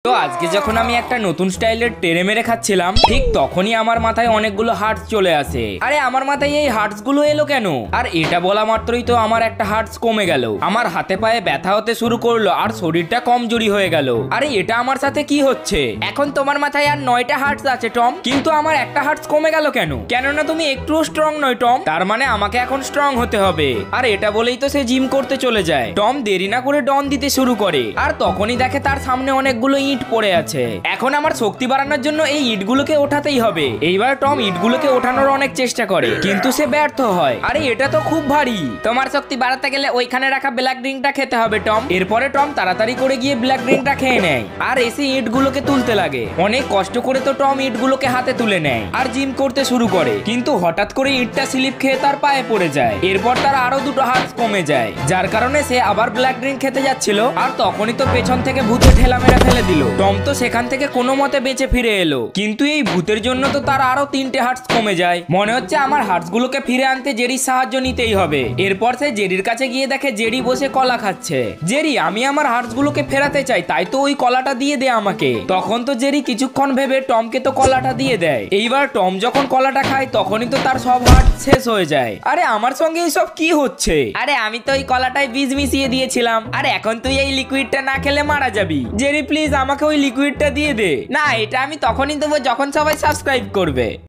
তো আজকে যখন আমি একটা নতুন স্টাইলের টেনে মেরে খাচ্ছিলাম ঠিক তখনই আমার মাথায় অনেকগুলো হার্টস চলে আসে। আরে আমার মাথায় এই হার্টস গুলো এলো কেন? আর এটা বলা মাত্রই তো আমার একটা হার্টস কমে গেল, আমার হাতে পায়ে ব্যথা হতে শুরু করলো আর শরীরটা কমজোরি হয়ে গেল। আরে এটা আমার সাথে কি হচ্ছে? এখন তোমার মাথায় আর 9টা হার্টস আছে টম, কিন্তু আমার একটা হার্টস কমে গেল কেন? কেননা তুমি একটুও স্ট্রং নয় টম, তার মানে আমাকে এখন স্ট্রং হতে হবে। আর এটা বলেই তো সে জিম করতে চলে যায়। টম দেরি না করে ডন দিতে শুরু করে আর তখনই দেখে তার সামনে অনেকগুলো ইট পড়ে আছে। এখন আমার শক্তি বাড়ানোর জন্য এই ইটগুলোকে ওঠাতেই হবে। এইবার টম ইটগুলোকে ওঠানোর অনেক চেষ্টা করে কিন্তু সে ব্যর্থ হয়। আরে এটা তো খুব ভারী, তোমার শক্তি বাড়াতে গেলে ওইখানে রাখা ব্ল্যাক ড্রিঙ্কটা খেতে হবে টম। এরপরে টম তাড়াতাড়ি করে গিয়ে ব্ল্যাক ড্রিঙ্কটা খেয়ে নেয় আর এসে ইটগুলোকে তুলতে লাগে। অনেক কষ্ট করে তো টম ইটগুলোকে হাতে তুলে নেয় আর জিম করতে শুরু করে, কিন্তু হঠাৎ করে ইটটা স্লিপ খেয়ে তার পায়ে পড়ে যায়। এরপর তার আরো দুটো হার্টস কমে যায়, যার কারণে সে আবার ব্ল্যাক ড্রিঙ্ক খেতে যাচ্ছিল আর তখনই তো পেছন থেকে ভূতে ঠেলা মেরে ফেলে দিল। টম তো সেখান থেকে কোনো মতে বেঁচে ফিরে এলো, কিন্তু এই ভূতের জন্য তো তার আরো 3টে হার্টস কমে যায়। মনে হচ্ছে আমার হার্টস গুলোকে ফিরে আনতে জেরির সাহায্য নিতেই হবে। এরপর সে জেরির কাছে গিয়ে দেখে জেরি বসে কলা খাচ্ছে। জেরি, আমি আমার হার্টস গুলোকে ফেরাতে চাই, তাই তো ওই কলাটা দিয়ে দে আমাকে। তখন তো জেরি কিছুক্ষণ ভেবে টমকে তো কলাটা দিয়ে দেয়। এইবার টম যখন কলাটা খায় তখনই তো তার সব হার্ট শেষ হয়ে যায়। আরে আমার সঙ্গে এইসব কি হচ্ছে? আরে আমি তো ওই কলাটায় বীজ মিশিয়ে দিয়েছিলাম, আর এখন তুই এই লিকুইডটা না খেলে মারা যাবি। জেরি প্লিজ আমাকে ওই লিকুইডটা দিয়ে দে। না, এটা আমি তখনই দেবো যখন সবাই সাবস্ক্রাইব করবে।